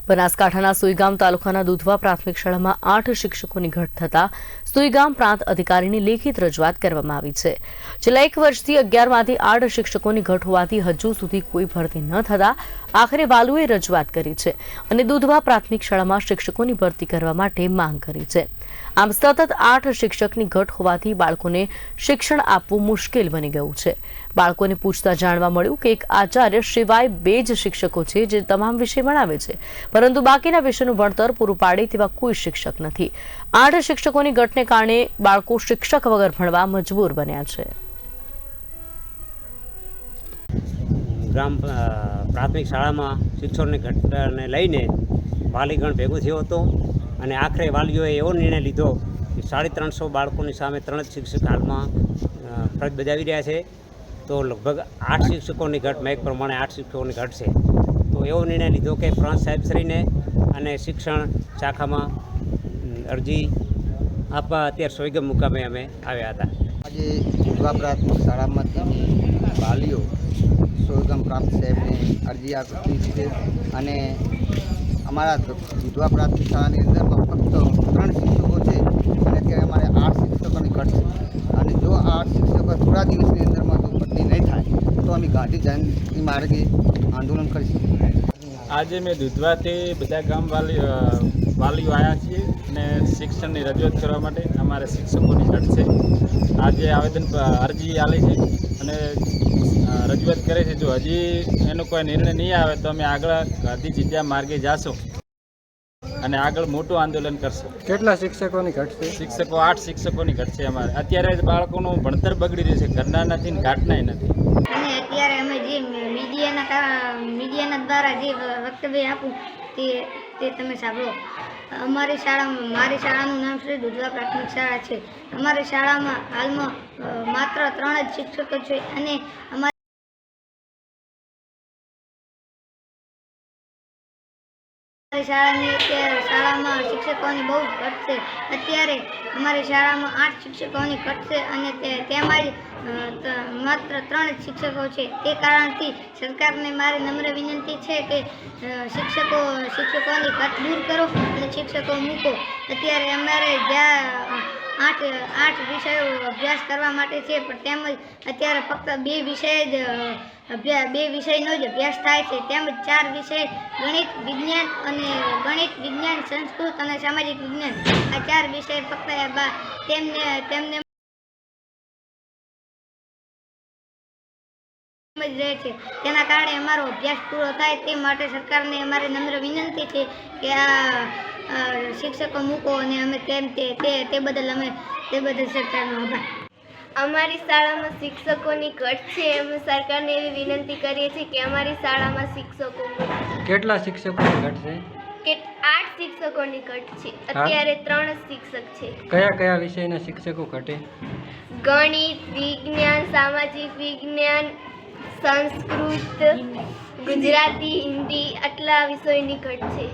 બનાસકાંઠાના સુઈગામ તાલુકાના દુધવા પ્રાથમિક શાળામાં 8 શિક્ષકોની ઘટ થતા સુઈગામ પ્રાંત અધિકારીની લેખિત રજૂઆત કરવામાં આવી છે। છેલ્લા 1 વર્ષથી 11માંથી 8 શિક્ષકોની ઘટ હોવાથી હજુ સુધી કોઈ ભરતી ન થતા આખરે વાલીઓએ રજૂઆત કરી છે અને દુધવા પ્રાથમિક શાળામાં શિક્ષકોની ભરતી કરવા માટે માંગ કરી છે। આમ સતત 8 શિક્ષકની ઘટ હોવાથી બાળકોને શિક્ષણ આપવું મુશ્કેલ બની ગયું છે। બાળકોને પૂછતા જાણવા મળ્યું કે એક આચાર્ય સિવાય 2 જ શિક્ષકો છે જે તમામ વિષય ભણાવે છે, પરંતુ બાકીના વિષયનું ભણતર પૂરું પાડે તેવા કોઈ શિક્ષક નથી। 8 શિક્ષકોની ઘટને કારણે બાળકો શિક્ષક વગર ભણવા મજબૂર બન્યા છે। ગ્રામ પ્રાથમિક શાળામાં શિક્ષકોની ઘટને લઈને વાલીગણ ભેગું થયો હતો અને આખરે વાલીઓએ એવો નિર્ણય લીધો કે 350 બાળકોની સામે 3 જ શિક્ષક હાલમાં ફરજ બજાવી રહ્યા છે, તો લગભગ 8 શિક્ષકોની ઘટ મેં પ્રમાણે 8 શિક્ષકોની ઘટ છે। તો એવો નિર્ણય લીધો કે પ્રાંત સાહેબશ્રીને અને શિક્ષણ શાખામાં અરજી આપવા અત્યારે સોઈગામ મુકામે અમે આવ્યા હતા। આજે દુધવા પ્રાથમિક શાળામાંથી વાલીઓ સોઈગામ પ્રાંત સાહેબને અરજી આપી છે અને અમારા દુધવા પ્રાથમિક શાળાની અંદરમાં ફક્ત 3 શિક્ષકો છે અને અત્યારે અમારે 8 શિક્ષકોની ઘટ છે અને જો 8 શિક્ષકો થોડા દિવસની અંદરમાં જો ભરતી નહીં થાય તો અમે ગાંધી જયંતિ માર્ગે આંદોલન કરીશું। આજે મેં દુધવાથી બધા ગામ વાલીઓ આવ્યા છીએ અને શિક્ષણની રજૂઆત કરવા માટે। અમારે શિક્ષકોની ઘટ છે, આજે આવેદન અરજી આલી છે અને રજૂઆત કરે છે। જો હજી એનો કોઈ નિર્ણય નહીં આવે તો અમે આગળ ગાંધી જિંદા માર્ગે જાશું અને આગળ મોટું આંદોલન કરશું। કેટલા શિક્ષકોની ઘટ છે? શિક્ષકો 8 શિક્ષકોની ઘટ છે અમારે। અત્યારે બાળકોનું ભણતર બગડી રહ્યું છે, ઘરના નથી ને ઘાટનાય નથી। અને અત્યારે અમે જે મીડિયાના દ્વારા જે વક્તવ્ય આપું તે તમે સાંભળો। અમારી શાળામાં મારી શાળાનું નામ શ્રી દુધવા પ્રાથમિક શાળા છે। અમારી શાળામાં હાલમાં માત્ર 3 જ શિક્ષકો છે અને અમારી શાળામાં શિક્ષકોની બહુ ઘટ છે। અત્યારે અમારી શાળામાં 8 શિક્ષકોની ઘટ છે અને તેમાં માત્ર 3 જ શિક્ષકો છે। તે કારણથી સરકારને મારી નમ્ર વિનંતી છે કે શિક્ષકોની ઘટ દૂર કરો અને શિક્ષકો મૂકો। અત્યારે અમારે જ્યાં 8 વિષયો અભ્યાસ કરવા માટે છે, પણ તેમજ અત્યારે ફક્ત 2 વિષયનો જ અભ્યાસ થાય છે, તેમજ 4 વિષય ગણિત વિજ્ઞાન સંસ્કૃત અને સામાજિક વિજ્ઞાન આ 4 વિષય ફક્ત તેમને રહે છે। તેના કારણે અમારો અભ્યાસ પૂરો થાય તે માટે સરકારને અમારી નમ્ર વિનંતી છે કે આ શિક્ષકો મૂકો અને અમે તે બદલ સરકારનો આભાર। અમારી શાળામાં શિક્ષકોની ઘટ છે, અમે સરકારને એવી વિનંતી કરીએ છીએ કે અમારી શાળામાં શિક્ષકો મૂકો। કેટલા શિક્ષકોની ઘટ છે? કે 8 શિક્ષકોની ઘટ છે, અત્યારે 3 જ શિક્ષક છે। કયા વિષયના શિક્ષકો ઘટે? ગણિત, વિજ્ઞાન, સામાજિક વિજ્ઞાન, સંસ્કૃત, ગુજરાતી, હિન્દી આટલા વિષયોની ઘટ છે।